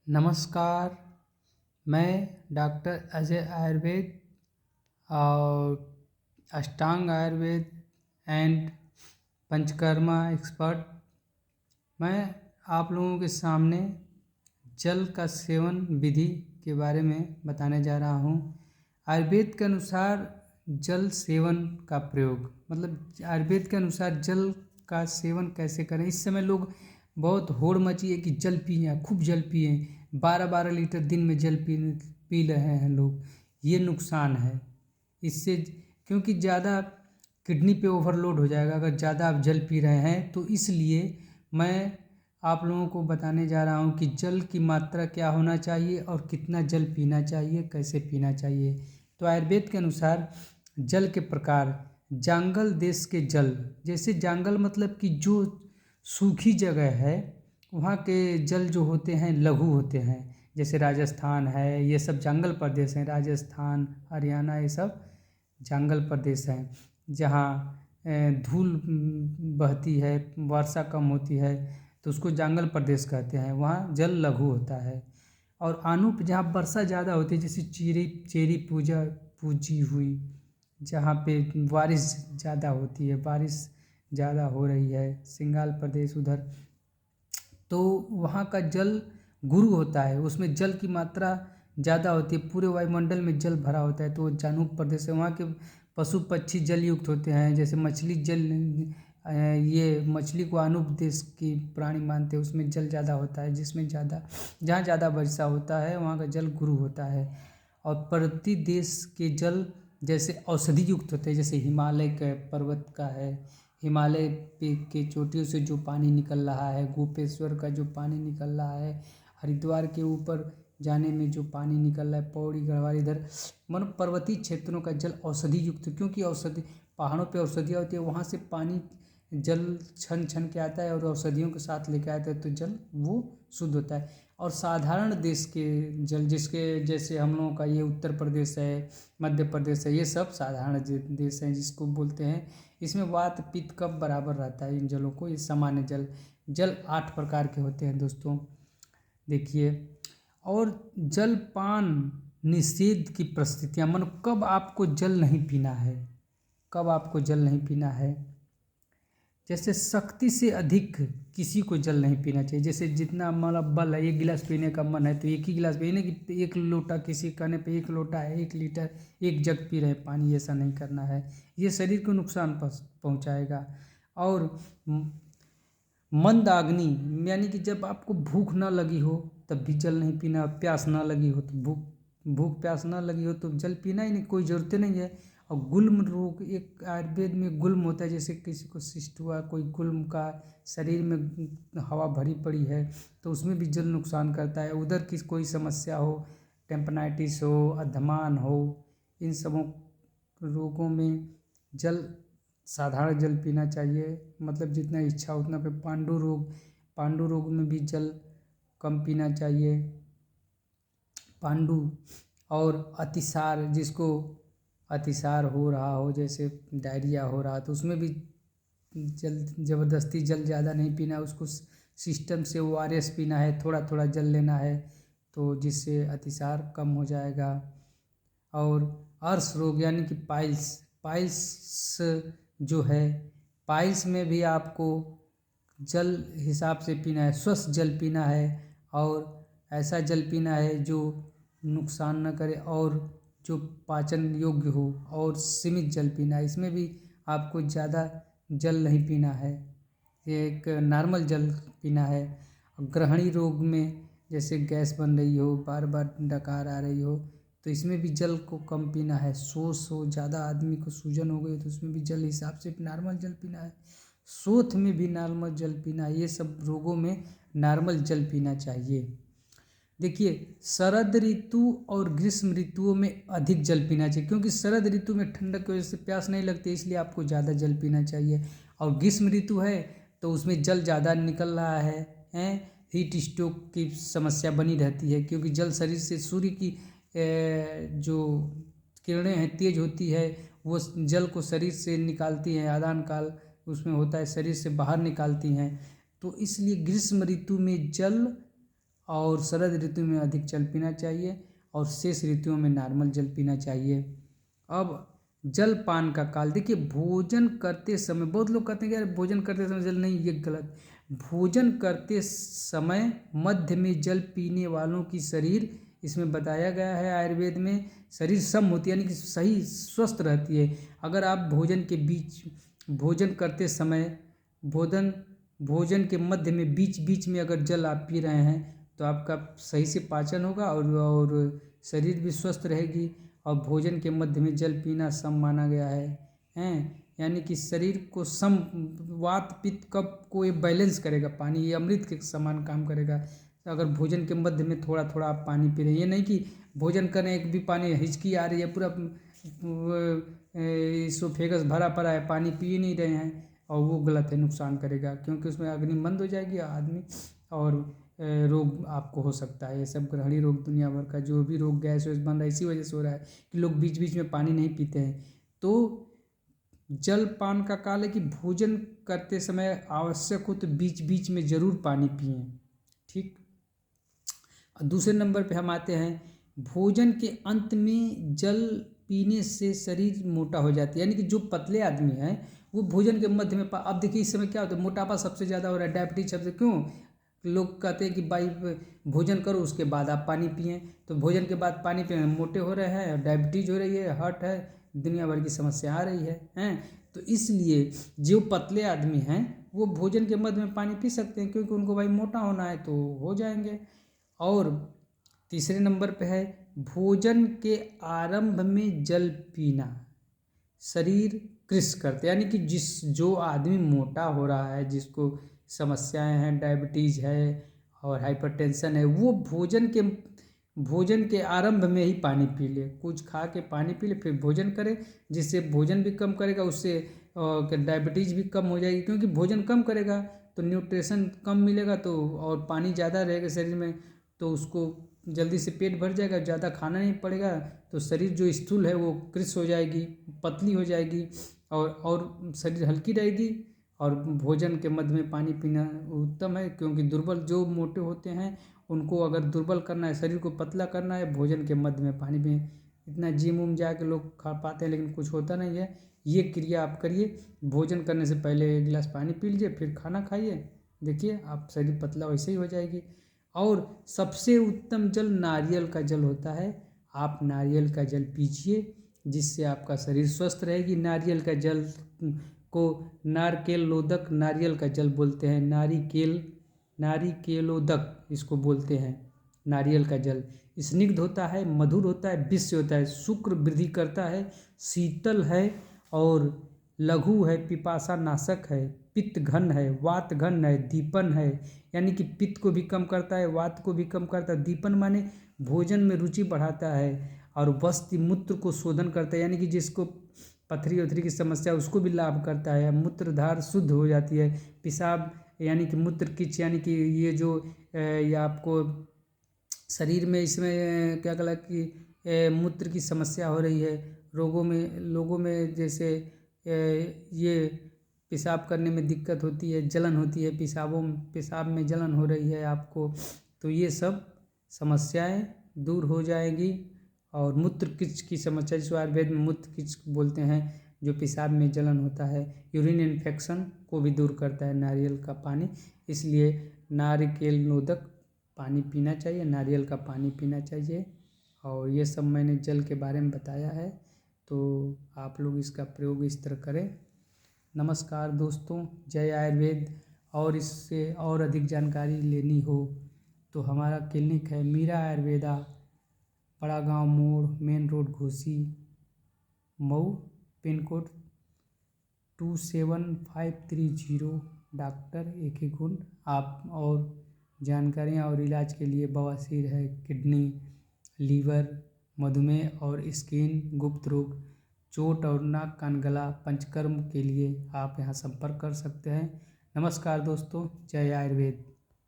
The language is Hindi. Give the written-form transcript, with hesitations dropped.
नमस्कार। मैं डॉक्टर अजय आयुर्वेद और अष्टांग आयुर्वेद एंड पंचकर्मा एक्सपर्ट। मैं आप लोगों के सामने जल का सेवन विधि के बारे में बताने जा रहा हूँ। आयुर्वेद के अनुसार जल सेवन का प्रयोग मतलब आयुर्वेद के अनुसार जल का सेवन कैसे करें। इस समय लोग बहुत होड़ मची है कि जल पिए, खूब जल पिए, 12-12 लीटर दिन में जल पी रहे हैं लोग। ये नुकसान है इससे, क्योंकि ज़्यादा किडनी पे ओवरलोड हो जाएगा अगर ज़्यादा आप जल पी रहे हैं। तो इसलिए मैं आप लोगों को बताने जा रहा हूँ कि जल की मात्रा क्या होना चाहिए और कितना जल पीना चाहिए, कैसे पीना चाहिए। तो आयुर्वेद के अनुसार जल के प्रकार, जंगल देश के जल, जैसे जंगल मतलब कि जो सूखी जगह है वहाँ के जल जो होते हैं लघु होते हैं। जैसे राजस्थान है, ये सब जंगल प्रदेश हैं। राजस्थान, हरियाणा, ये सब जंगल प्रदेश हैं जहाँ धूल बहती है, वर्षा कम होती है, तो उसको जंगल प्रदेश कहते हैं। वहाँ जल लघु होता है। और अनूप जहाँ वर्षा ज़्यादा होती है, जैसे चेरी पूजी हुई, जहाँ पे बारिश ज़्यादा होती है, बारिश ज़्यादा हो रही है, सिंगाल प्रदेश उधर, तो वहाँ का जल गुरु होता है, उसमें जल की मात्रा ज़्यादा होती है, पूरे वायुमंडल में जल भरा होता है। तो जानुप प्रदेश है, वहाँ के पशु पक्षी जल युक्त होते हैं। जैसे मछली जल, ये मछली को अनूप देश की प्राणी मानते हैं, उसमें जल ज़्यादा होता है, जिसमें जहाँ ज़्यादा वर्षा होता है वहाँ का जल गुरु होता है। और पर्वतीय देश के जल जैसे औषधि युक्त होते हैं, जैसे हिमालय के पर्वत का है, हिमालय पे के चोटियों से जो पानी निकल रहा है, गोपेश्वर का जो पानी निकल रहा है, हरिद्वार के ऊपर जाने में जो पानी निकल रहा है, पौड़ी गढ़वाल, इधर मानो पर्वतीय क्षेत्रों का जल औषधि युक्त, क्योंकि औषधि पहाड़ों पे औषधियाँ होती है, वहाँ से पानी जल छन छन के आता है और औषधियों के साथ लेके आता है, तो जल वो शुद्ध होता है। और साधारण देश के जल, जिसके जैसे हम लोगों का ये उत्तर प्रदेश है, मध्य प्रदेश है, ये सब साधारण देश हैं जिसको बोलते हैं। इसमें वात पित्त कफ बराबर रहता है इन जलों को। ये सामान्य जल 8 प्रकार के होते हैं दोस्तों, देखिए। और जलपान निषेध की परिस्थितियाँ, मन कब आपको जल नहीं पीना है, कब आपको जल नहीं पीना है। जैसे शक्ति से अधिक किसी को जल नहीं पीना चाहिए। जैसे जितना मतलब बल है, 1 गिलास पीने का मन है तो एक ही गिलास पीने कि 1 लोटा, किसी कहने पे 1 लोटा है, 1 लीटर, 1 जग पी रहे पानी, ऐसा नहीं करना है, ये शरीर को नुकसान पहुंचाएगा। और मंदाग्नि यानी कि जब आपको भूख ना लगी हो तब भी जल नहीं पीना, प्यास ना लगी हो तो भूख प्यास ना लगी हो तो जल पीना ही नहीं, कोई ज़रूरत नहीं है। और गुल्म रोग, एक आयुर्वेद में गुल्म होता है, जैसे किसी को शिष्ट हुआ, कोई गुल्म का शरीर में हवा भरी पड़ी है तो उसमें भी जल नुकसान करता है। उधर की कोई समस्या हो, टेम्पनाइटिस हो, अधमान हो, इन सबों रोगों में जल, साधारण जल पीना चाहिए, मतलब जितना इच्छा उतना पे। पांडु रोग में भी जल कम पीना चाहिए, पांडु। और अतिसार, जिसको अतिसार हो रहा हो, जैसे डायरिया हो रहा, तो उसमें भी जल ज़बरदस्ती जल ज़्यादा नहीं पीना, उसको सिस्टम से ORS पीना है, थोड़ा थोड़ा जल लेना है, तो जिससे अतिसार कम हो जाएगा। और अर्श रोग यानी कि पाइल्स जो है, पाइल्स में भी आपको जल हिसाब से पीना है, स्वस्थ जल पीना है, और ऐसा जल पीना है जो नुकसान न करे और जो पाचन योग्य हो, और सीमित जल पीना है। इसमें भी आपको ज़्यादा जल नहीं पीना है, ये एक नॉर्मल जल पीना है। ग्रहणी रोग में जैसे गैस बन रही हो, बार बार डकार आ रही हो, तो इसमें भी जल को कम पीना है। सोस हो, ज़्यादा आदमी को सूजन हो गई तो उसमें भी जल हिसाब से नॉर्मल जल पीना है। शोथ में भी नॉर्मल जल पीना है। ये सब रोगों में नॉर्मल जल पीना चाहिए। देखिए, शरद ऋतु और ग्रीष्म ऋतुओं में अधिक जल पीना चाहिए, क्योंकि शरद ऋतु में ठंडक की वजह से प्यास नहीं लगती, इसलिए आपको ज़्यादा जल पीना चाहिए। और ग्रीष्म ऋतु है तो उसमें जल ज़्यादा निकल रहा है, हीट स्ट्रोक की समस्या बनी रहती है, क्योंकि जल शरीर से सूर्य की जो किरणें हैं तेज होती है, वो जल को शरीर से निकालती हैं, आदान काल उसमें होता है, शरीर से बाहर निकालती हैं। तो इसलिए ग्रीष्म ऋतु में जल और शरद ऋतु में अधिक जल पीना चाहिए और शेष ऋतुओं में नॉर्मल जल पीना चाहिए। अब जल पान का काल, देखिए भोजन करते समय बहुत लोग कहते हैं कि यार भोजन करते समय जल नहीं, ये गलत। भोजन करते समय मध्य में जल पीने वालों की शरीर, इसमें बताया गया है आयुर्वेद में, शरीर सम होती है, यानी कि सही स्वस्थ रहती है। अगर आप भोजन के बीच, भोजन करते समय भोजन के मध्य में बीच बीच में अगर जल आप पी रहे हैं तो आपका सही से पाचन होगा और शरीर भी स्वस्थ रहेगी। और भोजन के मध्य में जल पीना सम माना गया है, यानी कि शरीर को सम, वात पित्त कफ को ये बैलेंस करेगा। पानी ये अमृत के समान काम करेगा। तो अगर भोजन के मध्य में थोड़ा थोड़ा आप पानी पी रहे हैं, ये नहीं कि भोजन करें एक भी पानी हिचकी आ रही है, पूरा इसोफेगस भरा पड़ा है, पानी पी नहीं रहे हैं, और वो गलत है, नुकसान करेगा, क्योंकि उसमें अग्नि बंद हो जाएगी आदमी, और रोग आपको हो सकता है। ये सब ग्रहणी रोग, दुनिया भर का जो भी रोग गैस वैस बन रहा है इसी वजह से हो रहा है कि लोग बीच बीच में पानी नहीं पीते हैं। तो जल पान का काल है कि भोजन करते समय आवश्यक हो तो बीच बीच में जरूर पानी पिएं, ठीक। दूसरे नंबर पे हम आते हैं, भोजन के अंत में जल पीने से शरीर मोटा हो जाती है, यानी कि जो पतले आदमी हैं वो भोजन के मध्य में अब देखिए इस समय क्या होता है, मोटापा सबसे ज़्यादा हो रहा है, डायबिटीज सबसे, क्यों? लोग कहते हैं कि भाई भोजन करो उसके बाद आप पानी पिएं, तो भोजन के बाद पानी पिए मोटे हो रहे हैं, डायबिटीज हो रही है, हार्ट है, दुनिया भर की समस्या आ रही है। तो इसलिए जो पतले आदमी हैं वो भोजन के मध्य में पानी पी सकते हैं, क्योंकि उनको भाई मोटा होना है तो हो जाएंगे। और तीसरे नंबर पे है, भोजन के आरंभ में जल पीना शरीर कृश करते, यानी कि जो आदमी मोटा हो रहा है, जिसको समस्याएं हैं, डायबिटीज़ है और हाइपरटेंशन है, वो भोजन के आरंभ में ही पानी पी ले, कुछ खा के पानी पी ले, फिर भोजन करे, जिससे भोजन भी कम करेगा, उससे डायबिटीज़ भी कम हो जाएगी, क्योंकि भोजन कम करेगा तो न्यूट्रिशन कम मिलेगा, तो और पानी ज़्यादा रहेगा शरीर में, तो उसको जल्दी से पेट भर जाएगा, ज़्यादा खाना नहीं पड़ेगा, तो शरीर जो स्थूल है वो कृश हो जाएगी, पतली हो जाएगी, और शरीर हल्की रहेगी। और भोजन के मध्य में पानी पीना उत्तम है, क्योंकि दुर्बल जो मोटे होते हैं उनको अगर दुर्बल करना है, शरीर को पतला करना है, भोजन के मध्य में पानी पिए। इतना जिम उम जाके लोग खा पाते हैं लेकिन कुछ होता नहीं है। ये क्रिया आप करिए, भोजन करने से पहले 1 गिलास पानी पी लीजिए, फिर खाना खाइए, देखिए आप शरीर पतला वैसे ही हो जाएगी। और सबसे उत्तम जल नारियल का जल होता है, आप नारियल का जल पीजिए, जिससे आपका शरीर स्वस्थ रहेगी। नारियल का जल को नारकेलोदक नारियल का जल बोलते हैं, नारिकेलोदक इसको बोलते हैं। नारियल का जल स्निग्ध होता है, मधुर होता है, विष होता है, शुक्र वृद्धि करता है, शीतल है और लघु है, पिपासा नाशक है, पित्त घन है, वात घन है, दीपन है, यानी कि पित्त को भी कम करता है, वात को भी कम करता है। दीपन माने भोजन में रुचि बढ़ाता है, और वस्ति मूत्र को शोधन करता है, यानी कि जिसको पथरी वथरी की समस्या उसको भी लाभ करता है। मूत्रधार शुद्ध हो जाती है, पेशाब यानी कि मूत्र किच, यानी कि ये जो ये आपको शरीर में इसमें क्या कहला कि मूत्र की समस्या हो रही है, लोगों में जैसे ये पेशाब करने में दिक्कत होती है, जलन होती है, पेशाब में जलन हो रही है आपको, तो ये सब समस्याएं दूर हो जाएगी। और मूत्र किच की समस्या, जिसको आयुर्वेद में मूत्र किच बोलते हैं, जो पेशाब में जलन होता है, यूरिन इन्फेक्शन को भी दूर करता है नारियल का पानी। इसलिए नारिकेल नोदक पानी पीना चाहिए, नारियल का पानी पीना चाहिए। और ये सब मैंने जल के बारे में बताया है, तो आप लोग इसका प्रयोग इस तरह करें। नमस्कार दोस्तों, जय आयुर्वेद। और इससे और अधिक जानकारी लेनी हो तो हमारा क्लिनिक है मीरा आयुर्वेदा, बड़ा गांव मोड़, main road, Ghosi, Mau, pin code 27530, doctor AK गुण। आप और जानकारियाँ और इलाज के लिए बवासीर है, किडनी, लीवर, मधुमेह और स्किन, गुप्त रोग, चोट और नाक कान गला, पंचकर्म के लिए आप यहाँ संपर्क कर सकते हैं। नमस्कार दोस्तों, जय आयुर्वेद।